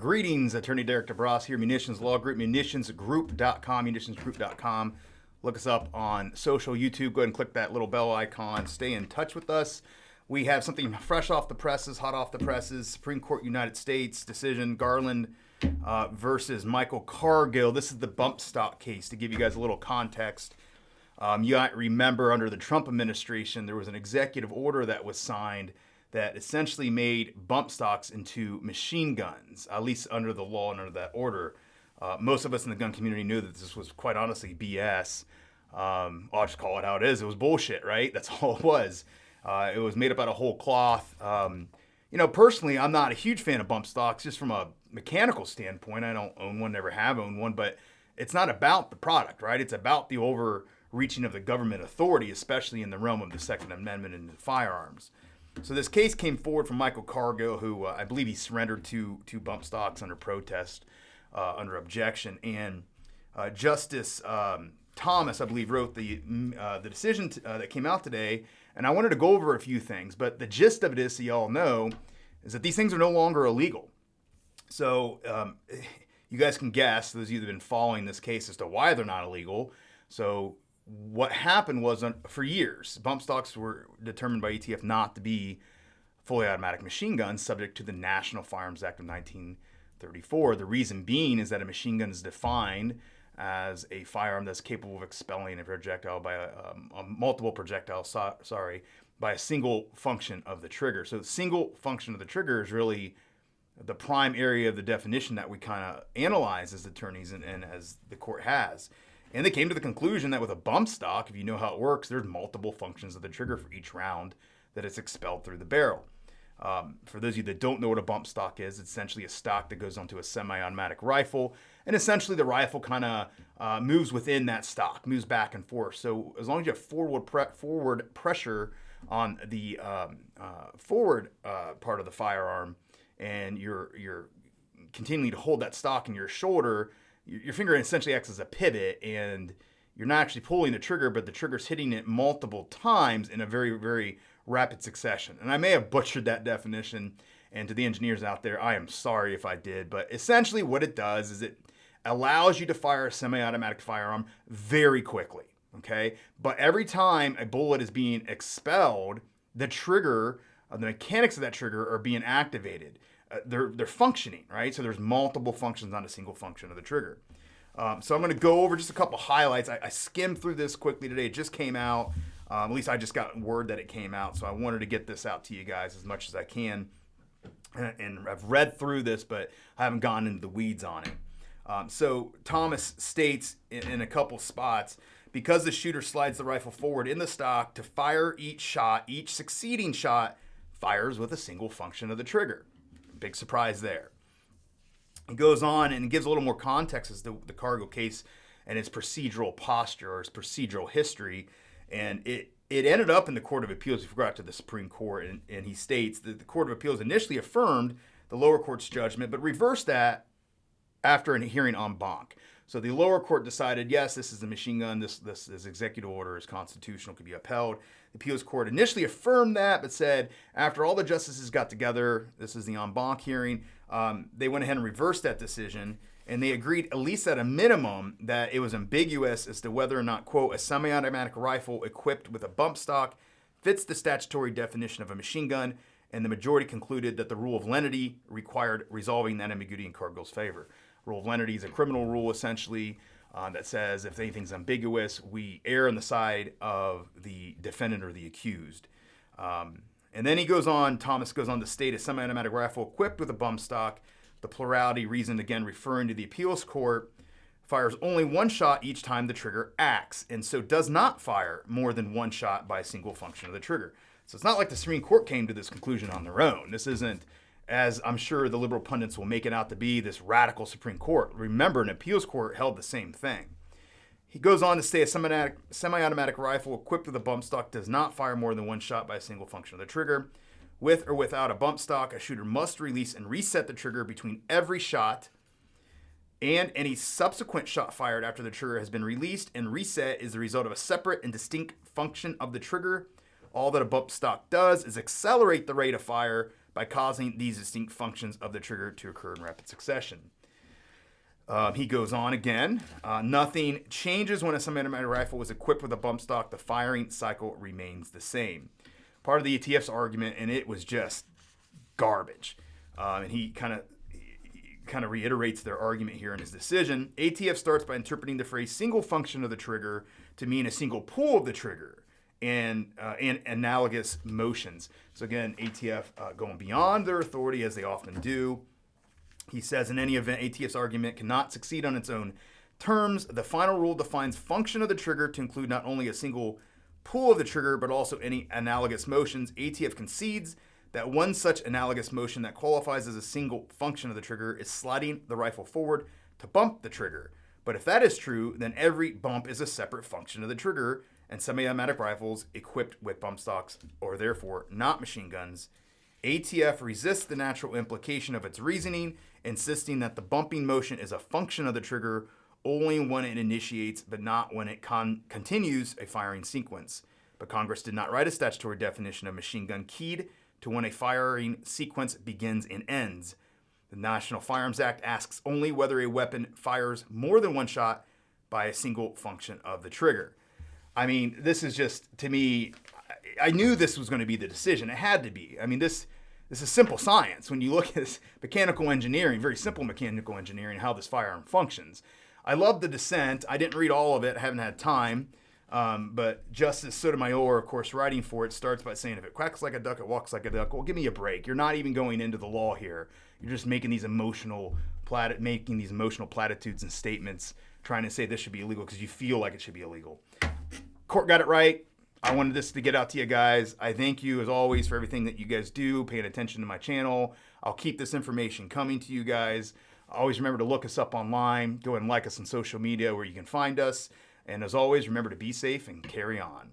Greetings, Attorney Derek DeBrosse here, Munitions Law Group, munitionsgroup.com, munitionsgroup.com. Look us up on social, YouTube. Go ahead and click that little bell icon. Stay in touch with us. We have something fresh off the presses, hot off the presses. Supreme Court United States decision, Garland versus Michael Cargill. This is the bump stock case. To give you guys a little context, you might remember under the Trump administration, there was an executive order that was signed that essentially made bump stocks into machine guns, at least under the law and under that order. Most of us in the gun community knew that this was quite honestly BS. I'll just call it how it is. It was bullshit, right? That's all it was. It was made up out of whole cloth. Personally, I'm not a huge fan of bump stocks just from a mechanical standpoint. I don't own one, never have owned one, but it's not about the product, right? It's about the overreaching of the government authority, especially in the realm of the Second Amendment and firearms. So this case came forward from Michael Cargill, who I believe he surrendered to bump stocks under protest, under objection. And Justice Thomas, I believe, wrote the decision that came out today. And I wanted to go over a few things. But the gist of it is, so you all know, is that these things are no longer illegal. So you guys can guess, those of you that have been following this case, as to why they're not illegal. So what happened was, for years, bump stocks were determined by ETF not to be fully automatic machine guns subject to the National Firearms Act of 1934. The reason being is that a machine gun is defined as a firearm that's capable of expelling a projectile by a multiple projectiles, by a single function of the trigger. So the single function of the trigger is really the prime area of the definition that we kind of analyze as attorneys and as the court has. And they came to the conclusion that with a bump stock, if you know how it works, there's multiple functions of the trigger for each round that it's expelled through the barrel. For those of you that don't know what a bump stock is, it's essentially a stock that goes onto a semi-automatic rifle. And essentially the rifle kind of moves within that stock, moves back and forth. So as long as you have forward pressure on the forward part of the firearm, and you're continuing to hold that stock in your shoulder, your finger essentially acts as a pivot, and you're not actually pulling the trigger, but the trigger's hitting it multiple times in a very, very rapid succession. And I may have butchered that definition, and to the engineers out there, I am sorry if I did, but essentially what it does is it allows you to fire a semi-automatic firearm very quickly, okay? But every time a bullet is being expelled, the trigger, the mechanics of that trigger are being activated. They're functioning, right? So there's multiple functions on a single function of the trigger. So I'm going to go over just a couple highlights. I skimmed through this quickly today. It just came out. At least I just got word that it came out. So I wanted to get this out to you guys as much as I can. And I've read through this, but I haven't gone into the weeds on it. So Thomas states in a couple spots, because the shooter slides the rifle forward in the stock to fire each shot, each succeeding shot fires with a single function of the trigger. Big surprise there. It goes on and gives a little more context as to the Cargill case and its procedural posture or its procedural history. And it ended up in the Court of Appeals. We forgot to the Supreme Court. And he states that the Court of Appeals initially affirmed the lower court's judgment, but reversed that after a hearing en banc. So the lower court decided, yes, this is a machine gun. This executive order is constitutional, could be upheld. The appeals court initially affirmed that, but said after all the justices got together, this is the en banc hearing, they went ahead and reversed that decision, and they agreed, at least at a minimum, that it was ambiguous as to whether or not, quote, a semi-automatic rifle equipped with a bump stock fits the statutory definition of a machine gun, and the majority concluded that the rule of lenity required resolving that ambiguity in Cargill's favor. Rule of lenity is a criminal rule, essentially, that says if anything's ambiguous, we err on the side of the defendant or the accused. And then Thomas goes on to state a semi-automatic rifle equipped with a bump stock. The plurality reasoned, again, referring to the appeals court, fires only one shot each time the trigger acts, and so does not fire more than one shot by a single function of the trigger. So it's not like the Supreme Court came to this conclusion on their own. This isn't, as I'm sure the liberal pundits will make it out to be, this radical Supreme Court. Remember, an appeals court held the same thing. He goes on to say a semi-automatic rifle equipped with a bump stock does not fire more than one shot by a single function of the trigger. With or without a bump stock, a shooter must release and reset the trigger between every shot, and any subsequent shot fired after the trigger has been released and reset is the result of a separate and distinct function of the trigger. All that a bump stock does is accelerate the rate of fire by causing these distinct functions of the trigger to occur in rapid succession. He goes on again. Nothing changes when a semi-automatic rifle is equipped with a bump stock. The firing cycle remains the same. Part of the ATF's argument, and it was just garbage. And he kind of reiterates their argument here in his decision. ATF starts by interpreting the phrase single function of the trigger to mean a single pull of the trigger and analogous motions. So again, ATF going beyond their authority as they often do. He says, in any event, ATF's argument cannot succeed on its own terms. The final rule defines function of the trigger to include not only a single pull of the trigger, but also any analogous motions. ATF concedes that one such analogous motion that qualifies as a single function of the trigger is sliding the rifle forward to bump the trigger. But if that is true, then every bump is a separate function of the trigger, and semi-automatic rifles equipped with bump stocks are therefore not machine guns. ATF resists the natural implication of its reasoning, insisting that the bumping motion is a function of the trigger only when it initiates, but not when it continues a firing sequence. But Congress did not write a statutory definition of machine gun keyed to when a firing sequence begins and ends. The National Firearms Act asks only whether a weapon fires more than one shot by a single function of the trigger. I mean, this is just, to me, I knew this was going to be the decision. It had to be. I mean, this is simple science. When you look at this mechanical engineering, very simple mechanical engineering, how this firearm functions. I love the dissent. I didn't read all of it. I haven't had time. But Justice Sotomayor, of course, writing for it, starts by saying, if it quacks like a duck, it walks like a duck. Well, give me a break. You're not even going into the law here. You're just making these emotional platitudes and statements, trying to say this should be illegal because you feel like it should be illegal. Court got it right. I wanted this to get out to you guys. I thank you, as always, for everything that you guys do, paying attention to my channel. I'll keep this information coming to you guys. Always remember to look us up online. Go ahead and like us on social media where you can find us. And as always, remember to be safe and carry on.